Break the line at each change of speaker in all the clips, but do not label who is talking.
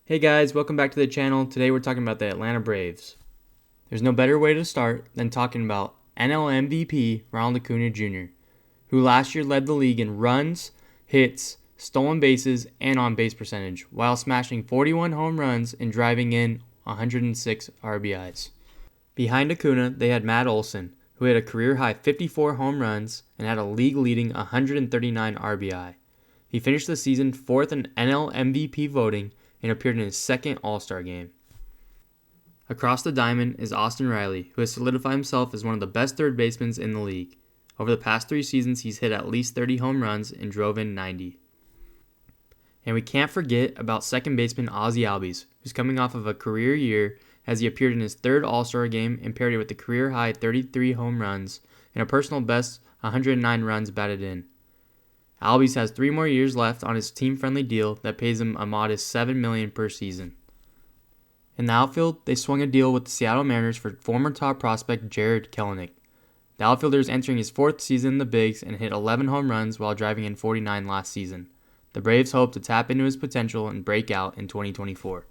Hey guys, welcome back to the channel. Today we're talking about the Atlanta Braves. There's no better way to start than talking about NL MVP Ronald Acuna Jr., who last year led the league in runs, hits, stolen bases, and on base percentage, while smashing 41 home runs and driving in 106 RBIs. Behind Acuna, they had Matt Olson, who had a career high 54 home runs and had a league leading 139 RBI. He finished the season fourth in NL MVP voting and appeared in his second All-Star game. Across the diamond is Austin Riley, who has solidified himself as one of the best third basemen in the league. Over the past 3 seasons, he's hit at least 30 home runs and drove in 90. And we can't forget about second baseman Ozzie Albies, who's coming off of a career year as he appeared in his third All-Star game and paired it with a career-high 33 home runs and a personal best 109 runs batted in. Albies has 3 more years left on his team-friendly deal that pays him a modest $7 million per season. In the outfield, they swung a deal with the Seattle Mariners for former top prospect Jarred Kelenic. The outfielder is entering his 4th season in the bigs and hit 11 home runs while driving in 49 last season. The Braves hope to tap into his potential and break out in 2024.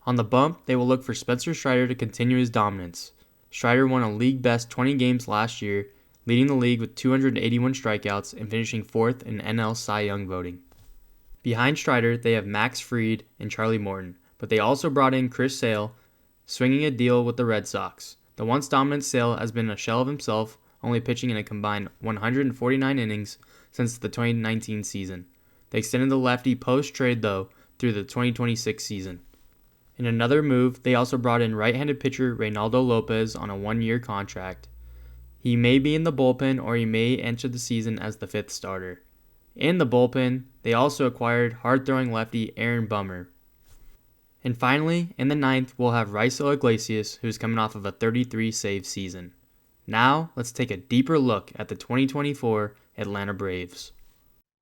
On the bump, they will look for Spencer Strider to continue his dominance. Strider won a league-best 20 games last year, leading the league with 281 strikeouts and finishing 4th in NL Cy Young voting. Behind Strider, they have Max Fried and Charlie Morton, but they also brought in Chris Sale, swinging a deal with the Red Sox. The once dominant Sale has been a shell of himself, only pitching in a combined 149 innings since the 2019 season. They extended the lefty post-trade, though, through the 2026 season. In another move, they also brought in right-handed pitcher Reynaldo Lopez on a 1-year contract. He may be in the bullpen or he may enter the season as the 5th starter. In the bullpen, they also acquired hard-throwing lefty Aaron Bummer. And finally, in the 9th, we'll have Raisel Iglesias, who's coming off of a 33-save season. Now, let's take a deeper look at the 2024 Atlanta Braves.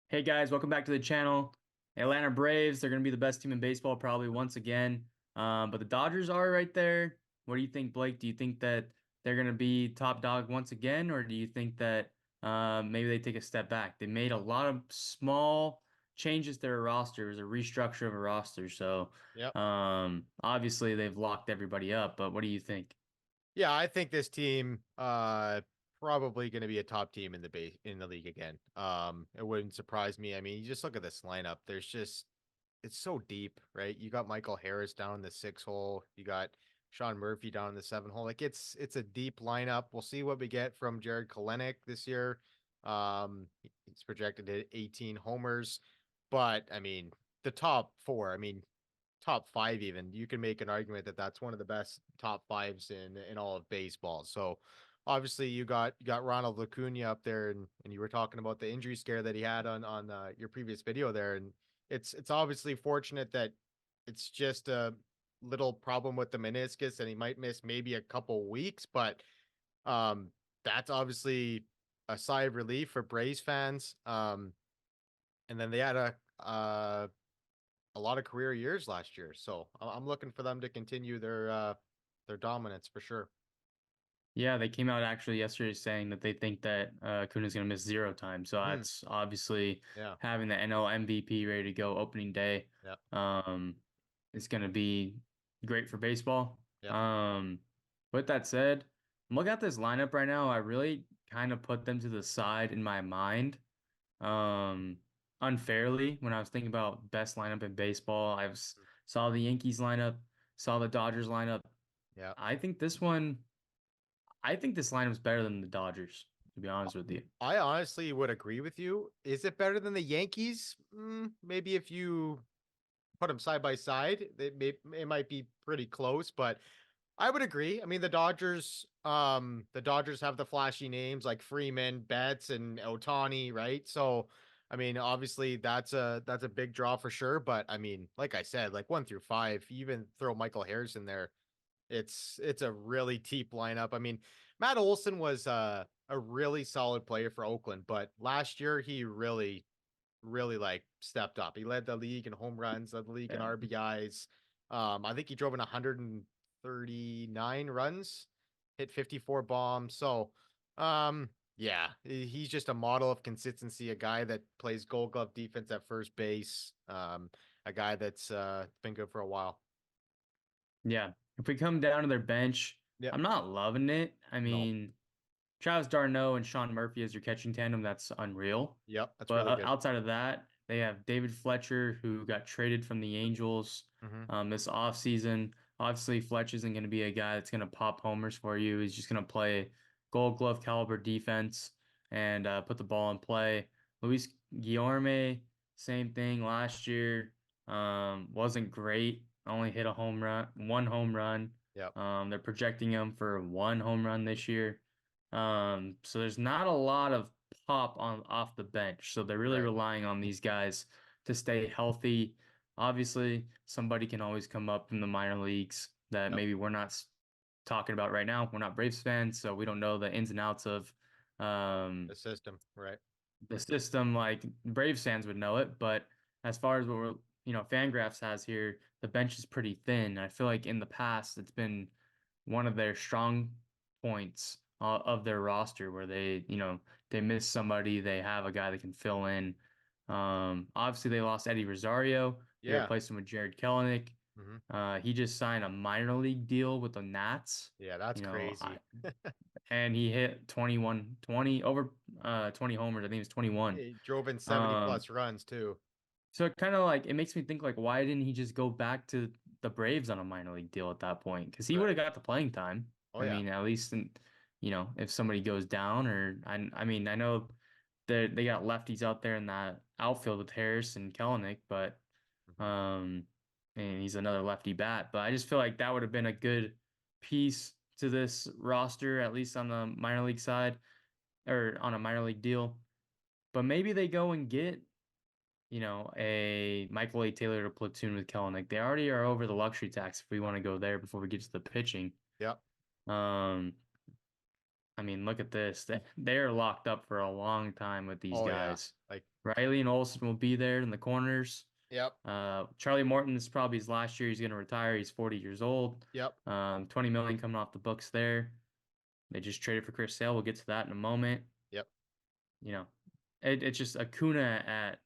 Hey guys, welcome back to the channel. Atlanta Braves, they're going to be the best team in baseball probably once again. But the Dodgers are right there. What do you think, Blake? Do you think that they're going to be top dog once again, or do you think that maybe they take a step back? They made a lot of small changes to their roster. It was a restructure of a roster. So
Yep.
obviously they've locked everybody up, but what do you think?
Yeah, I think this team probably going to be a top team in the league again. It wouldn't surprise me. I mean, you just look at this lineup. It's so deep, right? You got Michael Harris down in the 6 hole. You got Sean Murphy down in the 7 hole. Like it's a deep lineup. We'll see what we get from Jarred Kelenic this year. He's projected at 18 homers, but I mean, the top 4, I mean, top 5 even, you can make an argument that that's one of the best top 5s in all of baseball. So obviously you got Ronald Acuna up there, and you were talking about the injury scare that he had on your previous video there, and it's obviously fortunate that it's just a little problem with the meniscus and he might miss maybe a couple weeks, but um that's obviously a sigh of relief for Braves fans. And then they had a lot of career years last year. So I'm looking for them to continue their dominance for sure.
Yeah, they came out actually yesterday saying that they think that Acuna's going to miss 0 time. So
Hmm.
that's obviously
Yeah.
having the NL MVP ready to go opening day.
Yeah.
Um, it's going to be great for baseball.
Yeah.
Um, with that said, I'm looking at this lineup right now. I really kind of put them to the side in my mind, um, unfairly when I was thinking about best lineup in baseball. Saw the Yankees lineup, saw the Dodgers lineup.
Yeah.
I think this one. I think this lineup is better than the Dodgers, to be honest with you.
I honestly would agree with you. Is it better than the Yankees? Maybe if you put them side by side, it might be pretty close, but I would agree. I mean, the Dodgers have the flashy names like Freeman, Betts, and Otani, right? So, I mean, obviously that's a big draw for sure. But I mean, like I said, like 1 through 5, you even throw Michael Harris in there. It's a really deep lineup. I mean, Matt Olson was a really solid player for Oakland, but last year he really like stepped up. He led the league in home runs, led the league in
Yeah.
RBIs. I think he drove in 139 runs, hit 54 bombs. So, yeah, he's just a model of consistency, a guy that plays gold glove defense at first base. a guy that's been good for a while.
Yeah. If we come down to their bench,
Yep.
I'm not loving it. I
No.
mean, Travis Darno and Sean Murphy as your catching tandem, that's unreal.
Yep. That's
But
really good.
outside of that, they have David Fletcher, who got traded from the Angels
Hmm.
this offseason. Obviously, Fletch isn't going to be a guy that's going to pop homers for you. He's just going to play gold glove caliber defense and put the ball in play. Luis Guillorme, same thing last year. Wasn't great. Only hit a home run, one home run.
Yep.
They're projecting him for one home run this year. So there's not a lot of pop on off the bench. So they're really
Right.
relying on these guys to stay healthy. Obviously, somebody can always come up in the minor leagues that
Yep.
maybe we're not talking about right now. We're not Braves fans, so we don't know the ins and outs of
The system. Right.
the system. Like Braves fans would know it, but as far as what we're, Fangraphs has here, the bench is pretty thin. I feel like in the past it's been one of their strong points of their roster where they miss somebody, they have a guy that can fill in. Obviously they lost Eddie Rosario. They
Yeah.
replaced him with Jared Kelenic.
Hmm.
He just signed a minor league deal with the Nats.
Yeah. That's
You know, I,
crazy.
and he hit 20 over 20 homers. I think it was 21.
He drove in 70
Um,
plus runs too.
so it kind of like it makes me think like why didn't he just go back to the Braves on a minor league deal at that point? Because he would
Right.
have got the playing time.
Oh
I
yeah.
mean, at least if somebody goes down or I mean I know they got lefties out there in that outfield with Harris and Kelenic, but
Hmm.
um and he's another lefty bat. But I just feel like that would have been a good piece to this roster, at least on the minor league side or on a minor league deal. But maybe they go and get a Michael A. Taylor to platoon with Kelenic. They already are over the luxury tax if we want to go there before we get to the pitching.
Yep.
Um, I mean, look at this. They're locked up for a long time with these
Oh yeah.
guys.
Like.
Riley and Olson will be there in the corners.
Yep.
Charlie Morton is probably his last year. He's going to retire. He's 40 years old.
Yep.
20 million coming off the books there. They just traded for Chris Sale. We'll get to that in a moment.
Yep.
You know, it's just Acuna at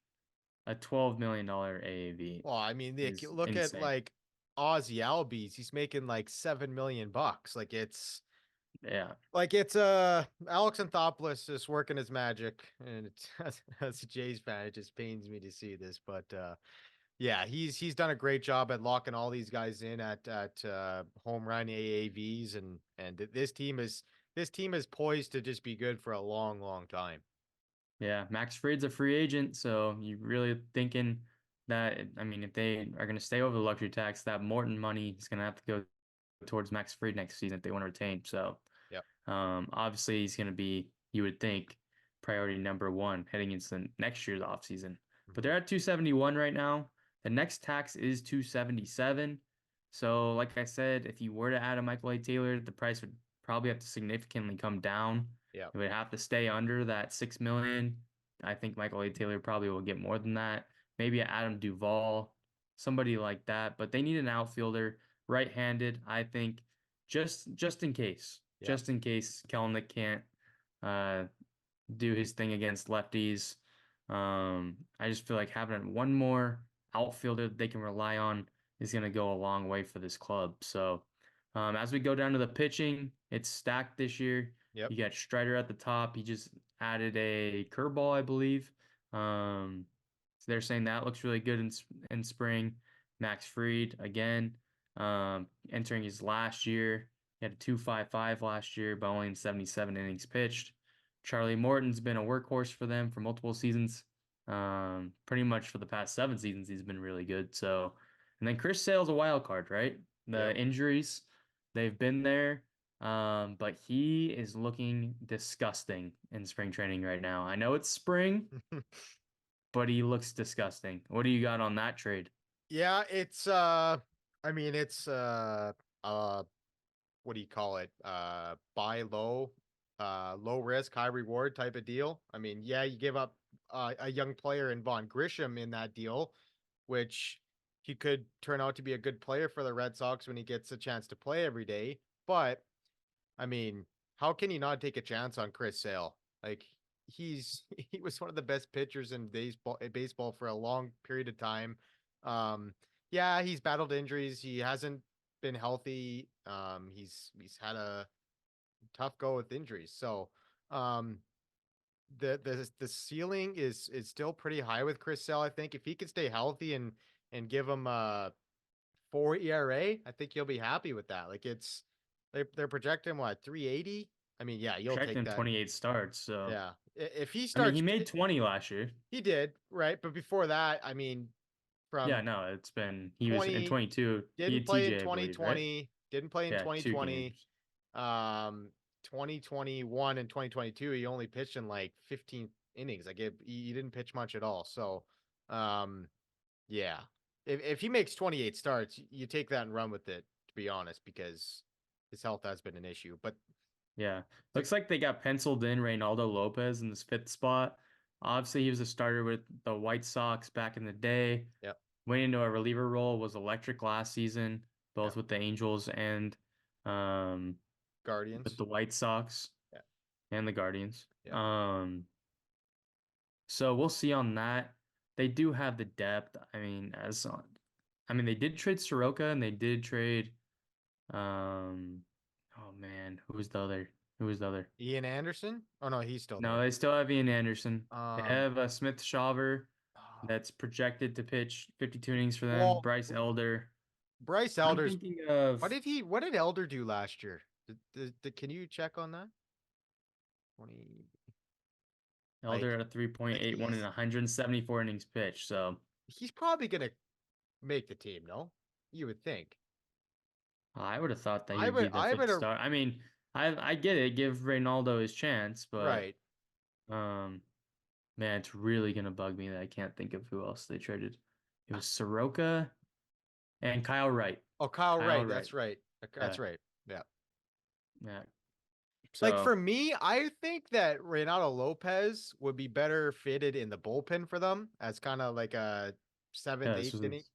a $12 million AAV
Well, I mean,
is
look at
insane.
like Ozzy Albies. He's making like $7 million.
Yeah.
Like it's Alex Anthopoulos is working his magic, and it's as a Jays fan, it just pains me to see this, but yeah, he's done a great job at locking all these guys in at home run AAVs, and this team is poised to just be good for a long, long time.
Yeah. Max Fried's a free agent. So you really thinking that, I mean, if they are going to stay over the luxury tax, that Morton money is going to have to go towards Max Fried next season if they want to retain. So
Yep.
obviously he's going to be, you would think, priority number one heading into the next year's offseason. But
Hmm.
they're at 271 right now. The next tax is 277. So, like I said, if you were to add a Michael A. Taylor, the price would probably have to significantly come down.
Yep.
It would have to stay under that 6 million. I think Michael A. Taylor probably will get more than that. Maybe Adam Duvall, somebody like that. But they need an outfielder, right-handed. I think just in case,
Yep.
Kelnick can't uh, do his thing against lefties. I just feel like having one more outfielder they can rely on is going to go a long way for this club. So, as we go down to the pitching, it's stacked this year.
Yep.
You got Strider at the top. He just added a curveball, I believe. Um, so they're saying that looks really good in spring. Max Fried again, entering his last year. He had a 2.55 last year, but only in 77 innings pitched. Charlie Morton's been a workhorse for them for multiple seasons. Pretty much for the past 7 seasons, he's been really good. So, and then Chris Sale's a wild card, right? The
Yep.
injuries, they've been there. But he is looking disgusting in spring training right now. I know it's spring, but he looks disgusting. What do you got on that trade?
Yeah, it's I mean it's uh what do you call it? Buy low, low risk, high reward type of deal. I mean, yeah, you give up a young player in Vaughn Grisham in that deal, which he could turn out to be a good player for the Red Sox when he gets a chance to play every day. But I mean, how can you not take a chance on Chris Sale? Like he was one of the best pitchers in baseball for a long period of time. Yeah, he's battled injuries. He hasn't been healthy. He's had a tough go with injuries. So, um, the ceiling is still pretty high with Chris Sale. I think if he can stay healthy and give him a 4 ERA, I think you'll be happy with that. Like they're projecting what 380. I mean, yeah, you'll take
Projecting
that.
28 starts. So,
Yeah, if he
I mean, he
starts,
made 20 last year.
he did right, but before that, I mean,
Yeah,
from
no, he was in
20
22. He
didn't
had
play in
TJ, I believe, right?
2020, didn't play in
Yeah, 2
2020,
games.
2021 and 2022, he only pitched in like 15 innings. Like he didn't pitch much at all. So, um, yeah, if he makes 28 starts, you take that and run with it, to be honest, because his health has been an issue. But
Yeah. Looks like they got penciled in Reynaldo Lopez in this fifth spot. Obviously, he was a starter with the White Sox back in the day.
yep,
Went into a reliever role, was electric last season, both
yep,
with the Angels and um, with
Guardians,
the White Sox
yeah,
and the Guardians.
yeah.
So we'll see on that. They do have the depth. I mean, they did trade Soroka and they did trade um oh man, who was the other? Who was the other?
Ian Anderson. Oh no, he's still
No,
there.
they still have Ian Anderson. They
Um,
have Smith Shawver that's projected to pitch 52 innings for them.
well,
Bryce Elder.
Bryce
I'm
Elder's.
thinking of
What did Elder do last year? Can you check on that? 20
Elder at a
like
3.81 and 174 innings pitched. So
he's probably gonna make the team, no? You would think.
I would have thought that he would be the
I
fifth
would
star. I mean, I get it, give Reynaldo his chance, but
right.
um man, it's really gonna bug me that I can't think of who else they traded. It was Soroka and Kyle Wright.
Oh, Kyle
Kyle
Wright,
Wright.
that's right. That's
Yeah.
right. Yeah.
Yeah.
Like
So
for me, I think that Renato Lopez would be better fitted in the bullpen for them as kind of like a
yeah,
seventh, eighth inning, eighth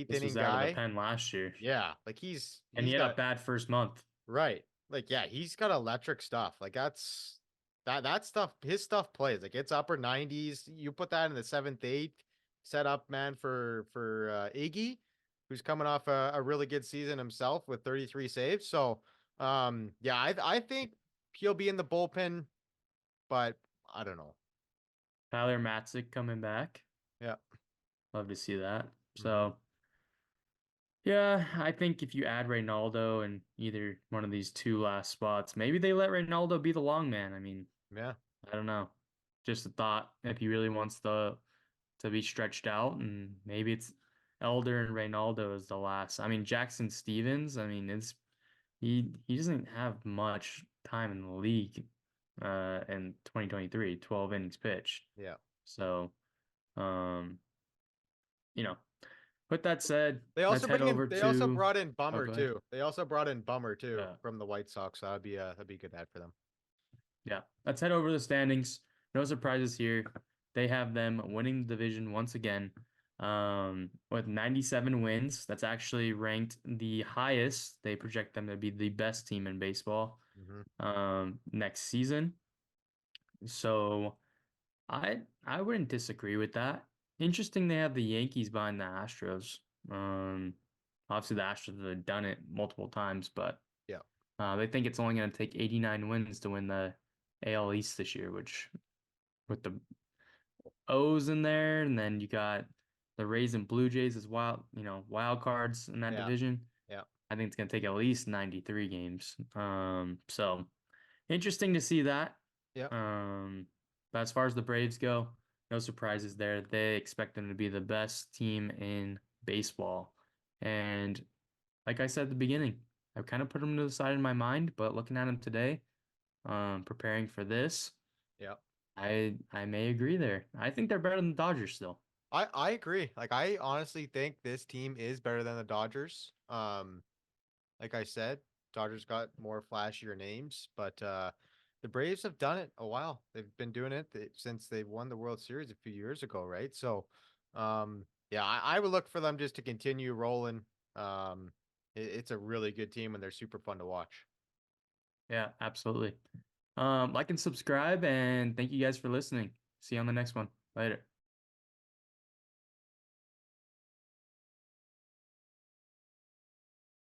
this was
inning
out of the
guy.
pen last year.
Yeah, like
And he
he's
had a
got
bad first month.
right. Like yeah, he's got electric stuff. Like that stuff. His stuff plays like it's upper 90s. You put that in the seventh, eighth set up, man, for Iggy, who's coming off a really good season himself with 33 saves. So yeah, I think he'll be in the bullpen, but I don't know.
Tyler Matzik coming back.
Yeah.
Love to see that.
Mhm.
So yeah, I think if you add Reynaldo in either one of these two last spots, maybe they let Reynaldo be the long man. I mean,
Yeah.
I don't know. Just a thought if he really wants to be stretched out, and maybe it's Elder and Reynaldo as the last. I mean, Jackson Stevens, I mean, it's he doesn't have much time in the league in 2023, 12 innings pitched.
Yeah.
So, um, you know, with that said,
They
let's
also
head over
they also
to
brought in
oh,
Bummer
go ahead.
too. They also brought in Bummer too
Yeah.
from the White Sox. So that'd be a good ad for them.
Yeah. Let's head over to the standings. No surprises here. They have them winning the division once again. With 97 wins. That's actually ranked the highest. They project them to be the best team in baseball next season. So I wouldn't disagree with that. Interesting they have the Yankees behind the Astros. Obviously the Astros have done it multiple times, but
Yeah.
they think it's only going to take 89 wins to win the AL East this year, which with the O's in there, and then you got the Rays and Blue Jays as wild cards in that
Yeah.
division.
Yeah.
I think it's going to take at least 93 games. So interesting to see that.
Yeah.
But as far as the Braves go, no surprises there. They expect them to be the best team in baseball. And like I said at the beginning, I've kind of put them to the side in my mind, but looking at them today, preparing for this,
Yeah.
I may agree there. I think they're better than the Dodgers still.
I agree. Like I honestly think this team is better than the Dodgers. Like I said, Dodgers got more flashier names, but the Braves have done it a while. They've been doing it since they won the World Series a few years ago, right? So, yeah, I would look for them just to continue rolling. It's a really good team and they're super fun to watch.
Yeah, absolutely. Like and subscribe, and thank you guys for listening. See you on the next one. Later.